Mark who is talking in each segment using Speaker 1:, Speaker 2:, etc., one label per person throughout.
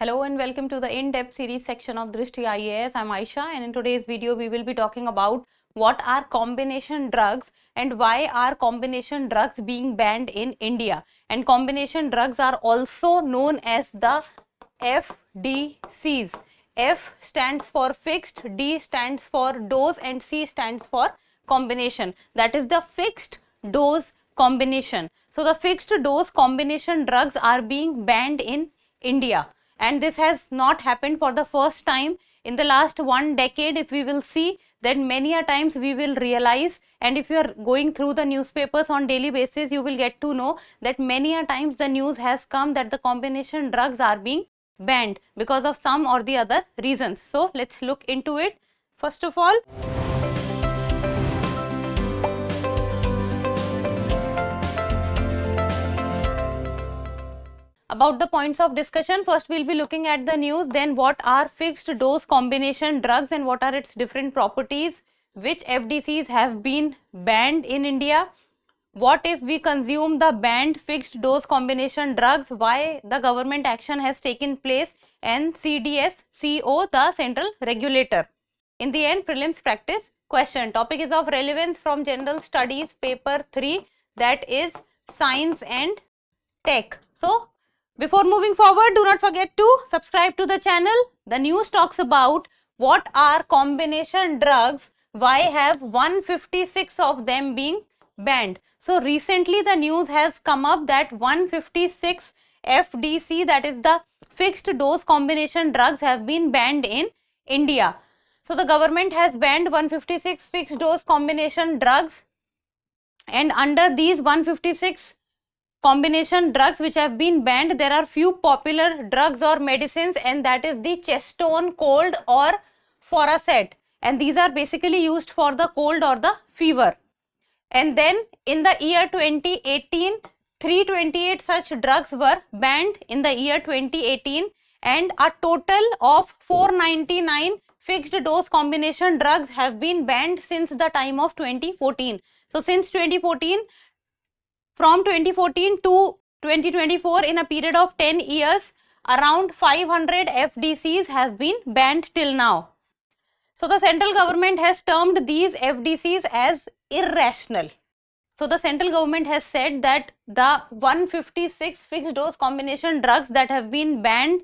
Speaker 1: Hello and welcome to the in-depth series section of Drishti IAS. I'm Aisha, and in today's video we will be talking about what are combination drugs and why are combination drugs being banned in India. And combination drugs are also known as the FDCs. F stands for fixed, D stands for dose and C stands for combination. That is the fixed dose combination. So the fixed dose combination drugs are being banned in India. And this has not happened for the first time in the last 1 decade. If we will see that many a times we will realize, and if you are going through the newspapers on daily basis, you will get to know that many a times the news has come that the combination drugs are being banned because of some or the other reasons. So let's look into it. First of all, about the points of discussion, first we'll be looking at the news, then what are fixed dose combination drugs and what are its different properties, which FDCs have been banned in India, what if we consume the banned fixed dose combination drugs, why the government action has taken place, and CDSCO, the central regulator. In the end, prelims practice question. Topic is of relevance from General Studies paper 3, that is Science and Tech. So before moving forward, do not forget to subscribe to the channel. The news talks about what are combination drugs, why have 156 of them being banned. So recently the news has come up that 156 FDC, that is the fixed dose combination drugs, have been banned in India. So the government has banned 156 fixed dose combination drugs, and under these 156 combination drugs which have been banned, there are few popular drugs or medicines, and that is the Chestone Cold or Foracet, and these are basically used for the cold or the fever. And then in the year 2018, 328 such drugs were banned in the year 2018, and a total of 499 fixed dose combination drugs have been banned since the time of 2014. So since 2014, from 2014 to 2024, in a period of 10 years, around 500 FDCs have been banned till now. So the central government has termed these FDCs as irrational. So the central government has said that the 156 fixed dose combination drugs that have been banned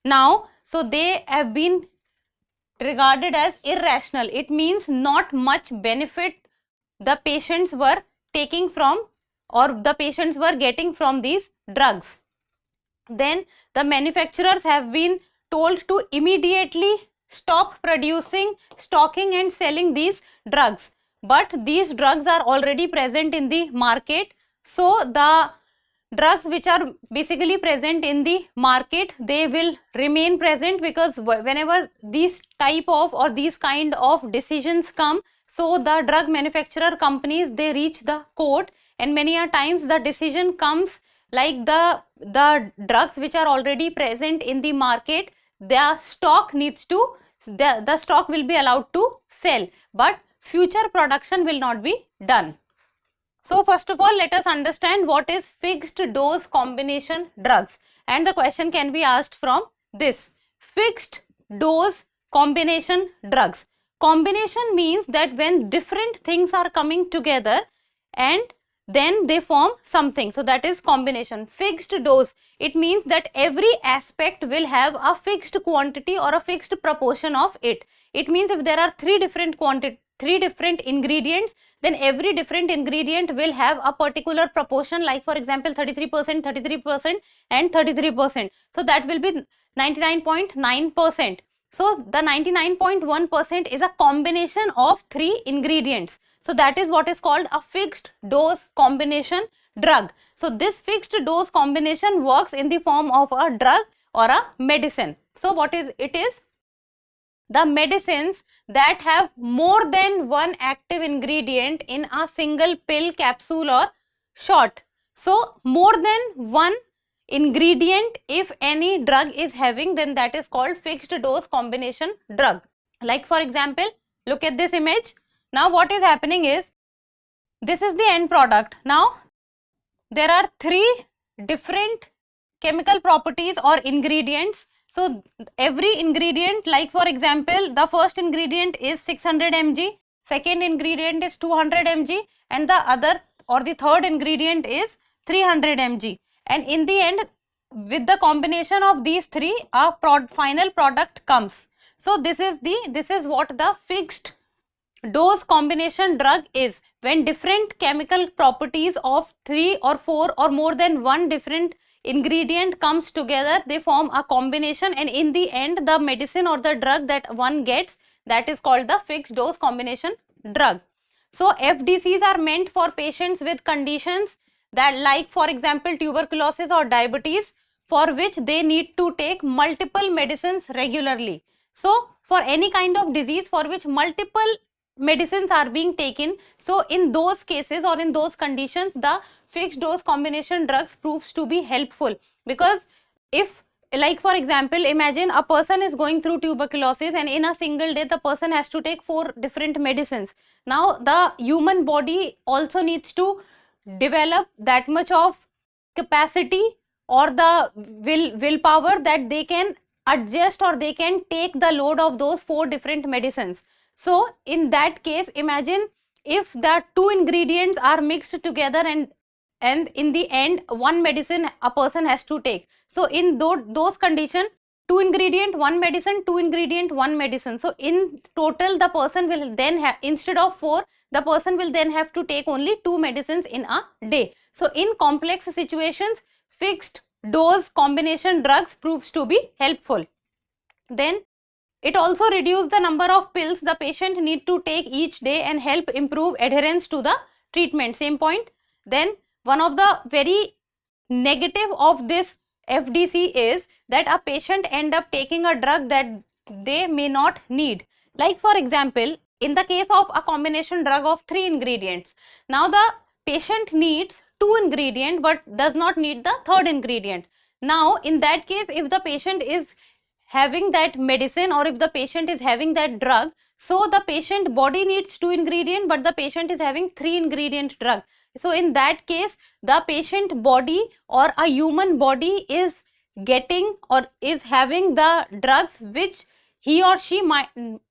Speaker 1: now, so they have been regarded as irrational. It means not much benefit the patients were taking from, or the patients were getting from these drugs. Then the manufacturers have been told to immediately stop producing, stocking and selling these drugs. But these drugs are already present in the market. So the drugs which are basically present in the market, they will remain present, because whenever these type of or these kind of decisions come, so the drug manufacturer companies, they reach the court, and many a times the decision comes like the drugs which are already present in the market, their stock needs to, the stock will be allowed to sell, but future production will not be done. So first of all, let us understand what is fixed dose combination drugs, and the question can be asked from this: fixed dose combination drugs. Combination means that when different things are coming together and then they form something, so that is combination. Fixed dose, it means that every aspect will have a fixed quantity or a fixed proportion of it. It means if there are three different ingredients, then every different ingredient will have a particular proportion, like for example 33%, 33% and 33%. So that will be 99.9%. So the 99.1% is a combination of three ingredients. So that is what is called a fixed dose combination drug. So this fixed dose combination works in the form of a drug or a medicine. So what is it is? The medicines that have more than one active ingredient in a single pill, capsule or shot. So more than one ingredient, if any drug is having, then that is called fixed dose combination drug. Like for example, look at this image. Now what is happening is, this is the end product. Now there are three different chemical properties or ingredients So every ingredient, like for example, the first ingredient is 600 mg, second ingredient is 200 mg, and the other or the third ingredient is 300 mg. And in the end, with the combination of these three, a final product comes. So this is what the fixed dose combination drug is. When different chemical properties of 3 or 4 or more than one different ingredient comes together, they form a combination, and in the end the medicine or the drug that one gets, that is called the fixed dose combination drug. So FDCs are meant for patients with conditions that, like for example, tuberculosis or diabetes, for which they need to take multiple medicines regularly. So for any kind of disease for which multiple medicines are being taken, so in those cases or in those conditions, the fixed dose combination drugs proves to be helpful. Because if, like for example, imagine a person is going through tuberculosis and in a single day the person has to take 4 different medicines. Now the human body also needs to develop that much of capacity or the willpower that they can adjust or they can take the load of those 4 different medicines. So in that case, imagine if the 2 ingredients are mixed together and in the end one medicine a person has to take. So in those conditions, 2 ingredient, 1 medicine, 2 ingredient, 1 medicine. So in total the person will then have, instead of 4, the person will then have to take only 2 medicines in a day. So in complex situations, fixed dose combination drugs proves to be helpful. Then it also reduces the number of pills the patient need to take each day and help improve adherence to the treatment. Same point. Then one of the very negative of this FDC is that a patient end up taking a drug that they may not need. Like for example, in the case of a combination drug of 3 ingredients, now the patient needs 2 ingredients but does not need the third ingredient. Now in that case, if the patient is having that medicine or if the patient is having that drug, so the patient body needs 2 ingredients but the patient is having 3 ingredient drug. So in that case, the patient body or a human body is getting or is having the drugs which he or she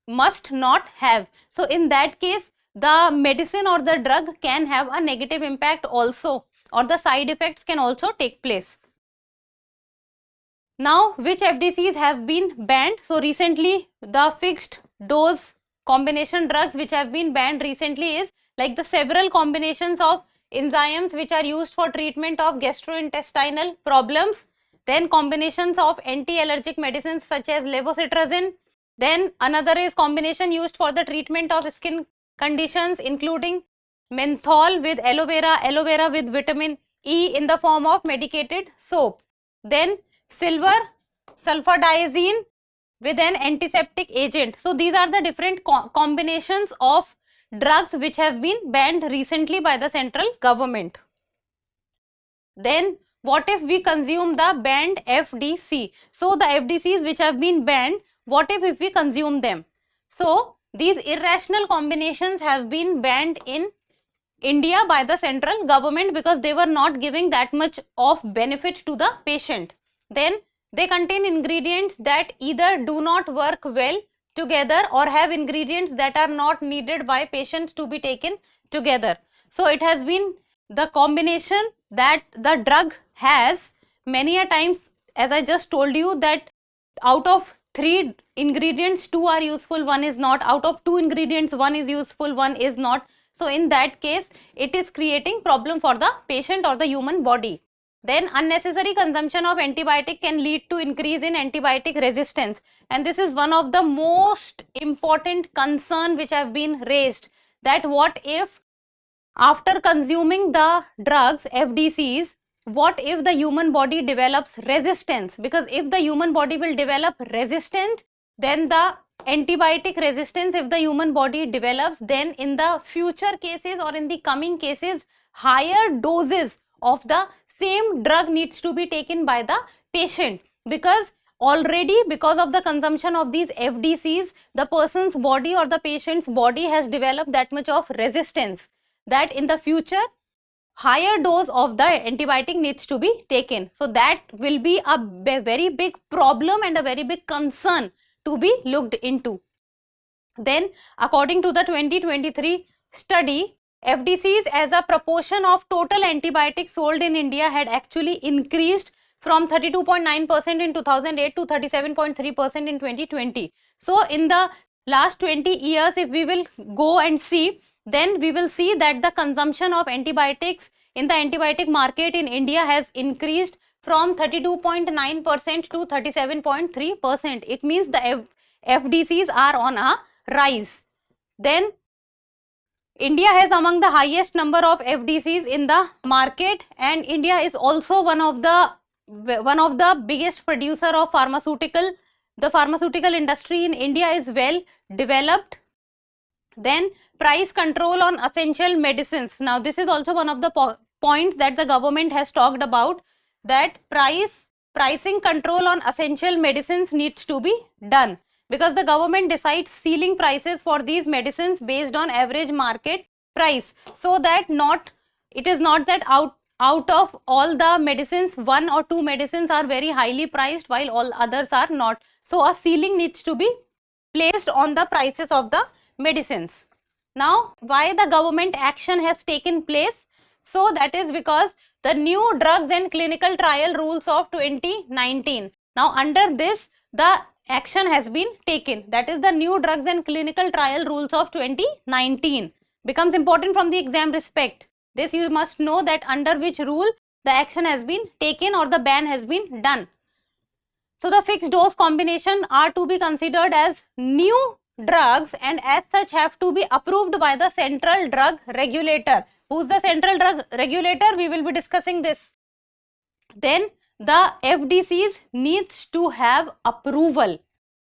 Speaker 1: must not have. So in that case, the medicine or the drug can have a negative impact also, or the side effects can also take place. Now, which FDCs have been banned? So recently the fixed dose combination drugs which have been banned recently is like the several combinations of enzymes which are used for treatment of gastrointestinal problems, then combinations of anti-allergic medicines such as levocetirizine, then another is combination used for the treatment of skin conditions including menthol with aloe vera with vitamin E in the form of medicated soap, then silver sulfadiazine with an antiseptic agent. So these are the different combinations of drugs which have been banned recently by the central government. Then what if we consume the banned FDC? So the FDCs which have been banned, what if we consume them? So these irrational combinations have been banned in India by the central government because they were not giving that much of benefit to the patient. Then they contain ingredients that either do not work well together or have ingredients that are not needed by patients to be taken together. So it has been the combination that the drug has many a times, as I just told you, that out of 3 ingredients 2 are useful, 1 is not. Out of 2 ingredients 1 is useful, 1 is not. So in that case it is creating problem for the patient or the human body. Then unnecessary consumption of antibiotic can lead to increase in antibiotic resistance, and this is one of the most important concern which have been raised, that what if after consuming the drugs FDCs, what if the human body develops resistance? Because if the human body will develop resistance, then the antibiotic resistance, if the human body develops, then in the future cases or in the coming cases, higher doses of the same drug needs to be taken by the patient, because already because of the consumption of these FDCs, the person's body or the patient's body has developed that much of resistance that in the future higher dose of the antibiotic needs to be taken. So that will be a very big problem and a very big concern to be looked into. Then according to the 2023 study, FDCs as a proportion of total antibiotics sold in India had actually increased from 32.9% in 2008 to 37.3% in 2020. So in the last 20 years, if we will go and see, then we will see that the consumption of antibiotics in the antibiotic market in India has increased from 32.9% to 37.3%. It means the FDCs are on a rise. Then India has among the highest number of FDCs in the market, and India is also one of the biggest producer of pharmaceutical. The pharmaceutical industry in India is well developed. Then price control on essential medicines. Now this is also one of the points that the government has talked about, that pricing control on essential medicines needs to be done, because the government decides ceiling prices for these medicines based on average market price, so that it is not that out of all the medicines, 1 or 2 medicines are very highly priced while all others are not. So a ceiling needs to be placed on the prices of the medicines. Now why the government action has taken place? So that is because the new drugs and clinical trial rules of 2019. Now under this the action has been taken, that is the new drugs and clinical trial rules of 2019 becomes important from the exam respect. This you must know, that under which rule the action has been taken or the ban has been done. So the fixed dose combination are to be considered as new drugs and as such have to be approved by the central drug regulator. Who's the central drug regulator? We will be discussing this. Then the FDCs needs to have approval,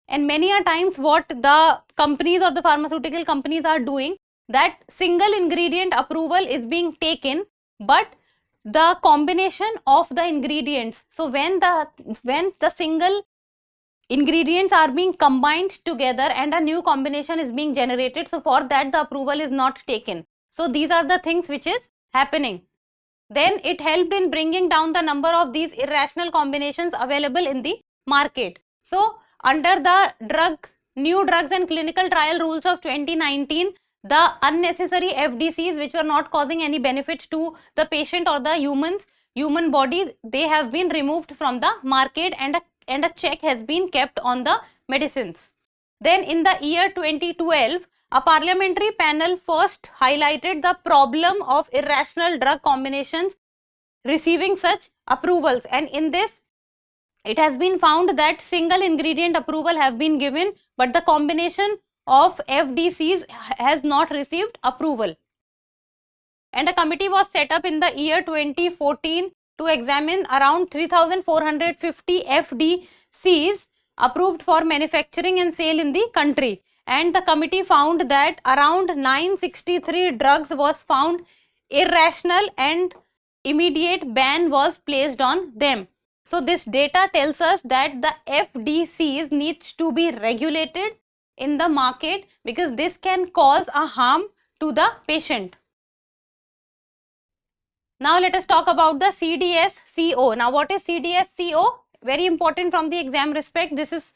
Speaker 1: and many a times what the companies or the pharmaceutical companies are doing, that single ingredient approval is being taken, but the combination of the ingredients, so when the single ingredients are being combined together and a new combination is being generated, so for that the approval is not taken. So these are the things which is happening. Then it helped in bringing down the number of these irrational combinations available in the market. So under the new drugs and clinical trial rules of 2019, the unnecessary FDCs which were not causing any benefit to the patient or the human body, they have been removed from the market, and a check has been kept on the medicines. Then in the year 2012, a parliamentary panel first highlighted the problem of irrational drug combinations receiving such approvals, and in this it has been found that single ingredient approval have been given, but the combination of FDCs has not received approval. And a committee was set up in the year 2014 to examine around 3,450 FDCs approved for manufacturing and sale in the country. And the committee found that around 963 drugs was found irrational and immediate ban was placed on them. So this data tells us that the FDCs needs to be regulated in the market, because this can cause a harm to the patient. Now let us talk about the CDS-CO. Now what is CDS-CO? Very important from the exam respect. This is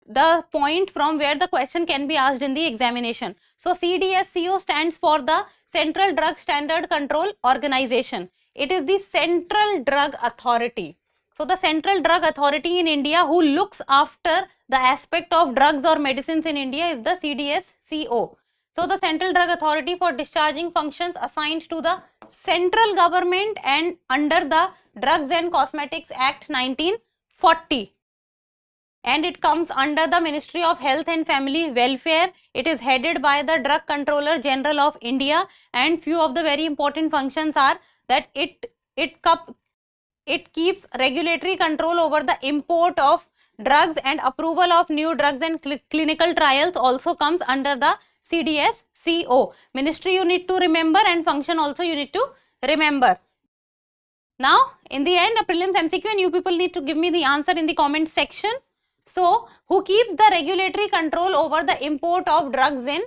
Speaker 1: the point from where the question can be asked in the examination. So CDS-CO stands for the Central Drug Standard Control Organization. It is the Central Drug Authority. So the Central Drug Authority in India who looks after the aspect of drugs or medicines in India is the CDS-CO. So the Central Drug Authority for discharging functions assigned to the central government and under the Drugs and Cosmetics Act 1940. And it comes under the Ministry of Health and Family Welfare. It is headed by the Drug Controller General of India, and few of the very important functions are that it keeps regulatory control over the import of drugs, and approval of new drugs and clinical trials also comes under the CDS-CO. Ministry you need to remember, and function also you need to remember. Now in the end, a prelims MCQ, and you people need to give me the answer in the comment section. So who keeps the regulatory control over the import of drugs in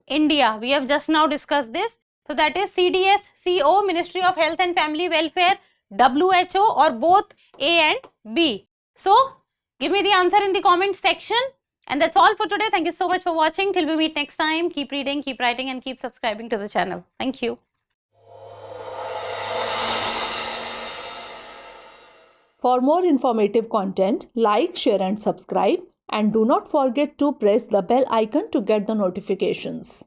Speaker 1: India? We have just now discussed this. So that is CDS, CO, Ministry of Health and Family Welfare, WHO, or both A and B. So give me the answer in the comment section. And that's all for today. Thank you so much for watching. Till we meet next time, keep reading, keep writing, and keep subscribing to the channel. Thank you.
Speaker 2: For more informative content, like, share and subscribe, and do not forget to press the bell icon to get the notifications.